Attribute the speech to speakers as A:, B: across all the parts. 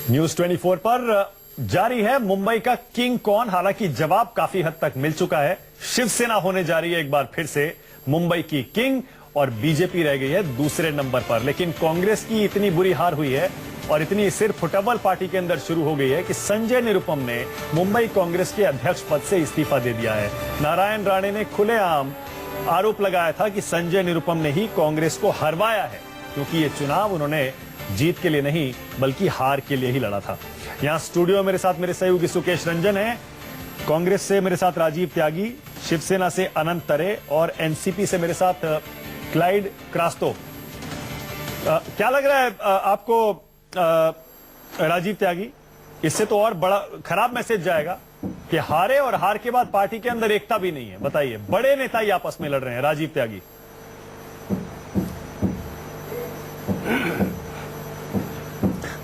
A: News 24 पर जारी है मुंबई का किंग कौन। हालांकि जवाब काफी हद तक मिल चुका है। शिवसेना होने जा रही है एक बार फिर से मुंबई की किंग और बीजेपी रह गई है दूसरे नंबर पर। लेकिन कांग्रेस की इतनी बुरी हार हुई है और इतनी सिर फुटबॉल पार्टी के अंदर शुरू हो गई है कि संजय निरुपम ने मुंबई कांग्रेस के अध्यक्ष पद से इस्तीफा दे दिया है। नारायण राणे ने खुलेआम आरोप लगाया था कि संजय निरुपम ने ही कांग्रेस को हरवाया है, क्योंकि ये चुनाव उन्होंने जीत के लिए नहीं बल्कि हार के लिए ही लड़ा था। यहां स्टूडियो में मेरे साथ मेरे सहयोगी सुकेश रंजन है, कांग्रेस से मेरे साथ राजीव त्यागी, शिवसेना से अनंत तरे और एनसीपी से मेरे साथ क्लाइड क्रास्तो। क्या लग रहा है आपको राजीव त्यागी, इससे तो और बड़ा खराब मैसेज जाएगा कि हारे और हार के बाद पार्टी के अंदर एकता भी नहीं है। बताइए, बड़े नेता ही आपस में लड़ रहे हैं। राजीव त्यागी,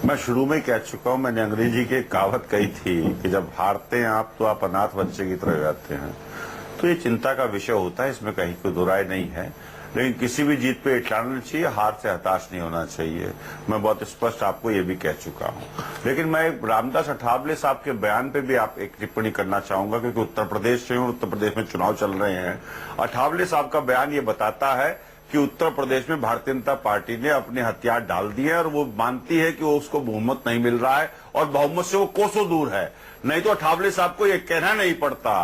B: मैं शुरू में कह चुका हूं, मैंने अंग्रेजी की एक कहावत कही थी कि जब हारते हैं आप तो आप अनाथ बच्चे की तरह जाते हैं। तो ये चिंता का विषय होता है, इसमें कहीं कोई दो राय नहीं है। लेकिन किसी भी जीत पे इठलाना चाहिए, हार से हताश नहीं होना चाहिए। मैं बहुत स्पष्ट आपको ये भी कह चुका हूं। लेकिन मैं रामदास अठावले साहब के बयान पे भी आप एक टिप्पणी करना चाहूंगा, क्योंकि उत्तर प्रदेश से उत्तर प्रदेश में चुनाव चल रहे हैं। अठावले साहब का बयान ये बताता है कि उत्तर प्रदेश में भारतीय जनता पार्टी ने अपने हथियार डाल दिए और वो मानती है कि वो उसको बहुमत नहीं मिल रहा है और बहुमत से वो कोसों दूर है। नहीं तो अठावले साहब को ये कहना नहीं पड़ता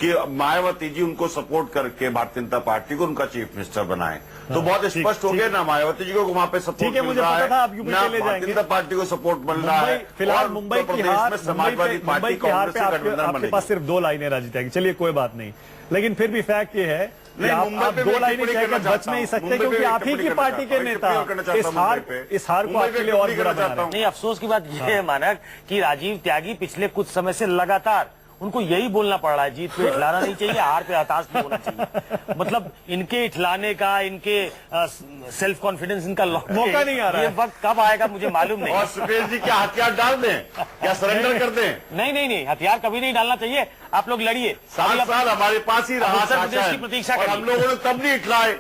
B: कि मायावती जी उनको सपोर्ट करके भारतीय जनता पार्टी को उनका चीफ मिनिस्टर बनाए। तो बहुत स्पष्ट हो गया ना मायावती जी को वहां पे सपोर्ट मिल रहा है, ना भारतीय जनता पार्टी को सपोर्ट मिल रहा है।
A: फिलहाल मुंबई की हार, समाजवादी पार्टी कांग्रेस से गठबंधन बनेगी। आपके पास सिर्फ दो लाइनें राजीव त्यागी, चलिए कोई बात नहीं, लेकिन फिर भी फैक्ट ये है कि आप दो लाइनें कहकर बच नहीं सकते, क्योंकि आप ही की पार्टी के नेता इस हार को आपके लिए और बुरा बना रहे हैं।
C: नहीं, अफसोस की बात यह है मानक कि राजीव त्यागी पिछले कुछ समय से लगातार उनको यही बोलना पड़ रहा है, जीत पे इठलाना नहीं चाहिए, हार पे हताश नहीं होना चाहिए। मतलब इनके इठलाने का, इनके सेल्फ कॉन्फिडेंस इनका
A: मौका नहीं आ रहा है।
C: ये वक्त कब आएगा मुझे मालूम नहीं।
B: और सुकेश जी क्या हथियार डाल दें, क्या सरेंडर कर दें?
C: नहीं, हथियार कभी नहीं डालना चाहिए। आप लोग लड़िए,
B: 7 साल हमारे पास ही रहा
C: उत्तर प्रदेश की प्रतीक्षा
B: और हम लोगों ने तब नहीं इठलाए।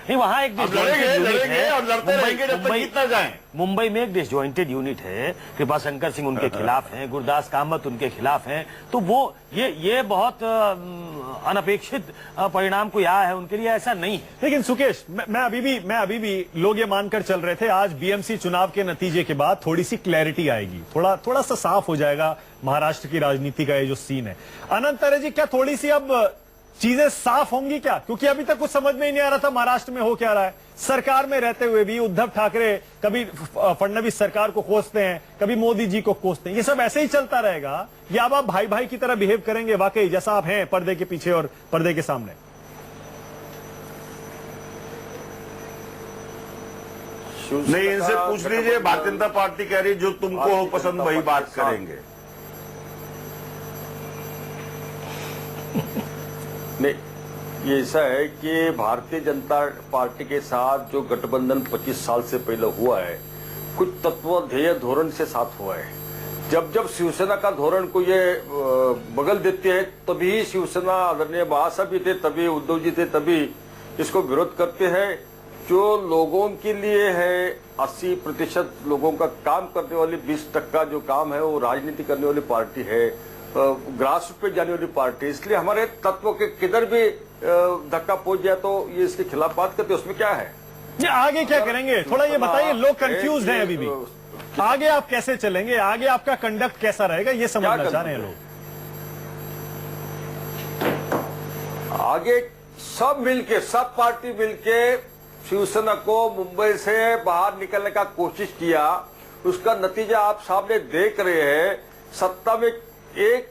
C: नहीं, वहाँ एक
B: लड़ेंगे और लड़ते रहेंगे जब तक जीत ना जाएं।
C: मुंबई में एक डिसजॉइंटेड यूनिट है, कृपाशंकर सिंह उनके खिलाफ हैं, गुरदास कामत उनके खिलाफ हैं। तो वो ये बहुत अनपेक्षित परिणाम को आया है उनके लिए, ऐसा नहीं है।
A: लेकिन सुकेश, मैं अभी भी लोग ये मानकर चल रहे थे आज बीएमसी चुनाव के नतीजे के बाद थोड़ी सी क्लैरिटी आएगी, थोड़ा सा साफ हो जाएगा महाराष्ट्र की राजनीति का ये जो सीन है। अनंत तरे जी, क्या थोड़ी सी अब चीजें साफ होंगी क्या? क्योंकि अभी तक कुछ समझ में ही नहीं आ रहा था महाराष्ट्र में हो क्या रहा है। सरकार में रहते हुए भी उद्धव ठाकरे कभी फडणवीस सरकार को कोसते हैं, कभी मोदी जी को कोसते हैं। ये सब ऐसे ही चलता रहेगा या अब आप भाई भाई की तरह बिहेव करेंगे वाकई जैसा आप हैं पर्दे के पीछे और पर्दे के सामने?
B: नहीं, इनसे पूछ लीजिए, भारतीय जनता पार्टी कह रही है जो तुमको हो पसंद वही बात करेंगे।
D: नहीं, ये ऐसा है कि भारतीय जनता पार्टी के साथ जो गठबंधन 25 साल से पहले हुआ है, कुछ तत्व ध्येय धोरण से साथ हुआ है। जब शिवसेना का धोरण को ये बगल देते हैं, तभी शिवसेना आदरणीय बाळासाहेब भी थे, तभी उद्धव जी थे, तभी इसको विरोध करते हैं। जो लोगों के लिए है 80% लोगों का काम करने वाली 20% जो काम है वो राजनीति करने वाली पार्टी है, ग्रास पे जाने वाली पार्टी। इसलिए हमारे तत्व के किधर भी धक्का पहुंच जाए तो ये इसके खिलाफ बात करते, उसमें क्या है?
A: आगे क्या करेंगे थोड़ा ये बताइए। लोग कंफ्यूज हैं अभी भी, आगे आप कैसे चलेंगे, आगे आपका कंडक्ट कैसा रहेगा, ये समझना चाह रहे हैं लोग।
D: आगे सब मिलके, सब पार्टी मिलके शिवसेना को मुंबई से बाहर निकलने का कोशिश किया, उसका नतीजा आप सामने देख रहे हैं। सत्ता में एक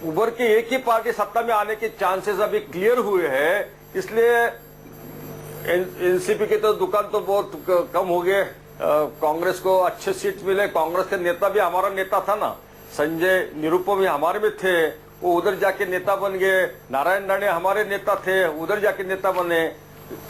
D: उभर के एक ही पार्टी सत्ता में आने के चांसेस अभी क्लियर हुए हैं। इसलिए एनसीपी की तो दुकान तो बहुत कम हो गए। कांग्रेस को अच्छे सीट मिले। कांग्रेस के नेता भी हमारा नेता था ना, संजय निरुपम भी हमारे में थे, वो उधर जाके नेता बन गए। नारायण राणे हमारे नेता थे, उधर जाके नेता बने।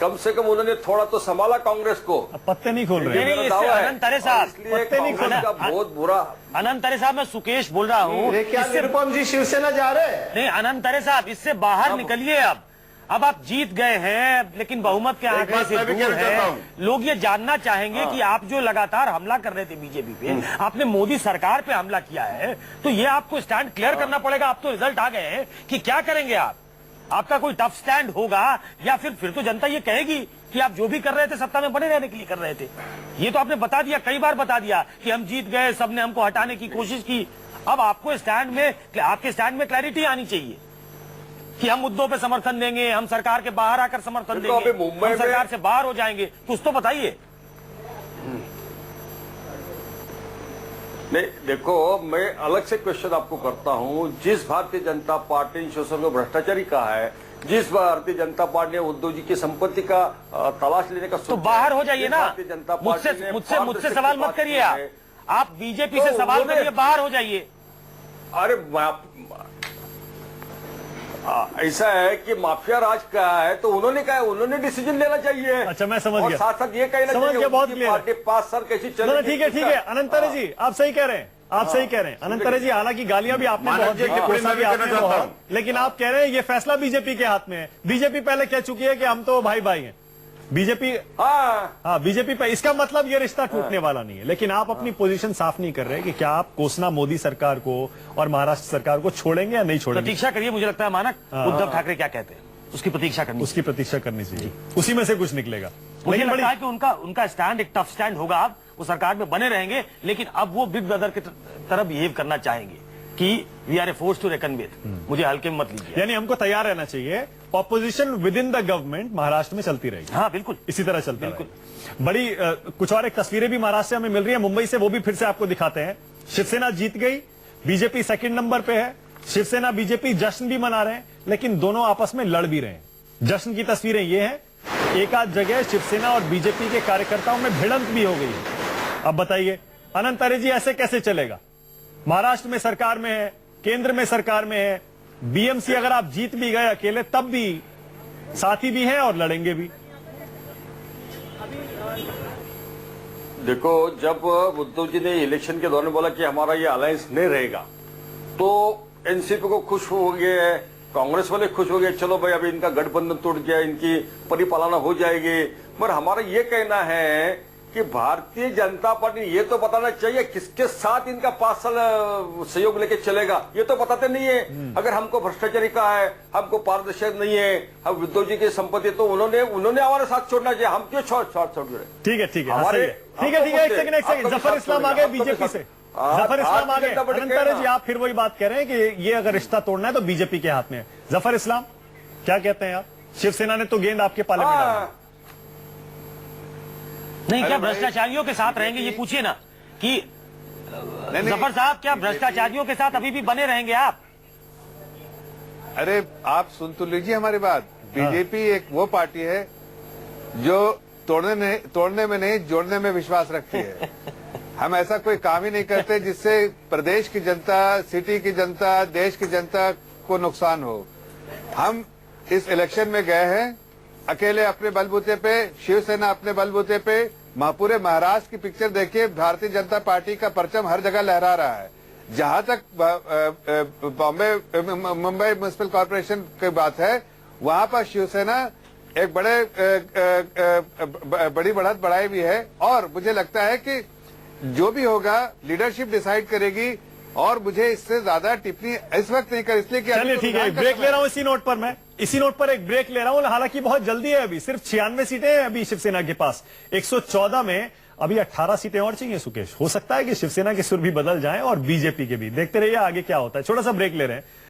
D: कम से कम उन्होंने थोड़ा तो संभाला कांग्रेस को।
A: पत्ते नहीं खोल रहे हैं।
C: अनंत तरे साहब,
D: पत्ते नहीं खोल का बहुत बुरा।
C: अनंत तरे साहब, मैं सुकेश बोल रहा हूँ।
E: क्या निरुपम जी शिवसेना जा रहे हैं?
C: नहीं, अनंत तरे साहब, इससे बाहर निकलिए। अब अब आप जीत गए हैं, लेकिन बहुमत के आंकड़े
B: बात
C: से
B: मैं भी
C: दूर
B: कहना चाहता
C: है।
B: हूं।
C: लोग ये जानना चाहेंगे कि आप जो लगातार हमला कर रहे थे बीजेपी पे, आपने मोदी सरकार पे हमला किया है, तो ये आपको स्टैंड क्लियर करना पड़ेगा। आप तो रिजल्ट आ गए हैं कि क्या करेंगे आप? आपका कोई टफ स्टैंड होगा या फिर तो जनता ये कहेगी कि आप जो भी कर रहे थे सत्ता में बने रहने के लिए कर रहे थे। ये तो आपने बता दिया, कई बार बता दिया कि हम जीत गए, सबने हमको हटाने की कोशिश की। अब आपको स्टैंड में, आपके स्टैंड में क्लैरिटी आनी चाहिए कि हम मुद्दों पे समर्थन देंगे, हम सरकार के बाहर आकर समर्थन
D: देखो,
C: देंगे,
D: अभी मुंबई
C: हम
D: में-
C: सरकार से बाहर हो जाएंगे। कुछ तो बताइए।
D: नहीं, देखो, मैं अलग से क्वेश्चन आपको करता हूं। जिस भारतीय जनता पार्टी ने शोषण को भ्रष्टाचारी कहा है, जिस भारतीय जनता पार्टी ने उद्धव जी की संपत्ति का तलाश लेने का
C: तो
D: सोचा
C: बाहर
D: है,
C: हो जाइए
D: जिस
C: ना।
D: भारतीय जनता पार्टी ने
C: मुझसे
D: पारदर्शिता
C: सवाल
D: की
C: मत
D: बात
C: करिए।
D: की है,
C: आप बीजेपी
D: तो
C: से सवाल
D: उन्होंने-
C: करिए, बाहर हो जाइए।
D: अरे ऐसा है कि माफिया राज का है, तो उन्होंने कहा, उन्होंने डिसीजन लेना चाहिए।
A: अच्छा, मैं समझ
D: और
A: गया।
D: साथ साथ ये कहना
A: समझ
D: चाहिए
A: गया, बहुत
D: उनकी
A: clear है।
D: पार्टी 5 साल कैसी
A: नहीं,
D: चलेगी।
A: ठीक है अनंतरे जी, आप सही कह रहे हैं, आप सही कह रहे हैं अनंतरे जी। हालांकि गालियां भी आपने
B: मानव
A: बहुत
B: जी,
A: दी,
B: टिप्पणी
A: गुस्सा
B: मैं
A: भी
B: भी
A: आपने
B: करना चाहता
A: बहुत,
B: हूं।
A: लेकिन आप कह रहे हैं ये फैसला बीजेपी के हाथ में है। बीजेपी पहले कह चुकी है कि हम तो भाई भाई हैं। बीजेपी, हाँ, बीजेपी पे, इसका मतलब ये रिश्ता टूटने वाला नहीं है। लेकिन आप अपनी पोजीशन साफ नहीं कर रहे कि क्या आप कोसना मोदी सरकार को और महाराष्ट्र सरकार को छोड़ेंगे या नहीं छोड़ेंगे।
C: प्रतीक्षा करिए, मुझे लगता है मानक उद्धव ठाकरे क्या कहते हैं उसकी प्रतीक्षा करनी।
A: उसकी प्रतीक्षा करनी चाहिए, उसी में से कुछ निकलेगा।
C: मुझे
A: लेकिन
C: लगता है कि उनका स्टैंड एक टफ स्टैंड होगा। अब वो सरकार में बने रहेंगे, लेकिन अब वो बिग ब्रदर की तरह बिहेव करना चाहेंगे कि we are a force to reckon with, मुझे हल्के में मत लीजिए।
A: यानी हमको तैयार रहना चाहिए। Opposition with in the government Maharashtra में चलती रहेगी।
C: हाँ बिल्कुल,
A: इसी तरह चलता रहेगा। बड़ी कुछ और एक तस्वीरें भी महाराष्ट्र से हमें मिल रही है मुंबई से, वो भी फिर से आपको दिखाते हैं। शिवसेना जीत गई, बीजेपी सेकंड नंबर पे है। शिवसेना बीजेपी जश्न भी मना रहे हैं, लेकिन दोनों आपस में लड़ भी रहे हैं। जश्न की तस्वीरें ये हैं, एक आध जगह शिवसेना और बीजेपी के कार्यकर्ताओं में भिड़ंत भी हो गई है। अब बताइए अनंत आर्य जी, ऐसे कैसे चलेगा? महाराष्ट्र में सरकार में है, केंद्र में सरकार में है, बीएमसी अगर आप जीत भी गए अकेले तब भी साथी भी हैं और लड़ेंगे भी।
D: देखो, जब उद्धव जी ने इलेक्शन के दौरान बोला कि हमारा ये अलायंस नहीं रहेगा, तो एनसीपी को खुश हो गए, कांग्रेस वाले खुश हो गए, चलो भाई अभी इनका गठबंधन टूट गया, इनकी परिपालना हो जाएगी। पर हमारा ये कहना है कि भारतीय जनता पार्टी ये तो बताना चाहिए किसके साथ इनका 5 साल सहयोग लेके चलेगा। ये तो बताते नहीं है। अगर हमको भ्रष्टाचारी का है, हमको पारदर्शिता नहीं है, हम उद्धव जी की संपत्ति, तो उन्होंने हमारे साथ छोड़ना चाहिए। हम क्यों छोड़ रहे?
A: ठीक है
D: हमारे-
A: ठीक है, एक सेकंड। जफर इस्लाम आ गए बीजेपी से, जफर इस्लाम आ गए। अनंत आर्य जी, आप फिर वही बात कह रहे हैं कि ये अगर रिश्ता तोड़ना है तो बीजेपी के हाथ में है। जफर इस्लाम क्या कहते हैं आप? शिवसेना ने तो गेंद आपके पाले में डाली।
C: नहीं, क्या
B: अरे भाई,
C: भ्रष्टाचारियों के साथ रहेंगे? ये पूछिए ना कि जफर साहब, क्या भ्रष्टाचारियों के साथ अभी भी बने रहेंगे आप?
E: अरे आप सुन तो लीजिए हमारी बात। बीजेपी एक वो पार्टी है जो तोड़ने में नहीं, जोड़ने में विश्वास रखती है। हम ऐसा कोई काम ही नहीं करते जिससे प्रदेश की जनता, सिटी की जनता, देश की जनता को नुकसान हो। हम इस इलेक्शन में गए हैं अकेले अपने बलबूते पे, शिवसेना अपने बलबूते पे। पूरे महाराष्ट्र की पिक्चर देखिए, भारतीय जनता पार्टी का परचम हर जगह लहरा रहा है। जहां तक मुंबई म्युनिसिपल कॉर्पोरेशन की बात है, वहां पर शिवसेना एक बड़ी बढ़त बढ़ाई भी है। और मुझे लगता है कि जो भी होगा लीडरशिप डिसाइड करेगी, और मुझे इससे ज्यादा टिप्पणी इस वक्त नहीं कर, इसलिए कि
A: चलिए ठीक है, ब्रेक ले रहा हूं इसी नोट पर। मैं इसी नोट पर एक ब्रेक ले रहा हूं। हालांकि बहुत जल्दी है, अभी सिर्फ 96 सीटें हैं अभी शिवसेना के पास 114 में। अभी 18 सीटें और चाहिए सुकेश। हो सकता है कि शिवसेना के सुर भी बदल जाएं और बीजेपी के भी। देखते रहिए आगे क्या होता है। छोटा सा ब्रेक ले रहे हैं।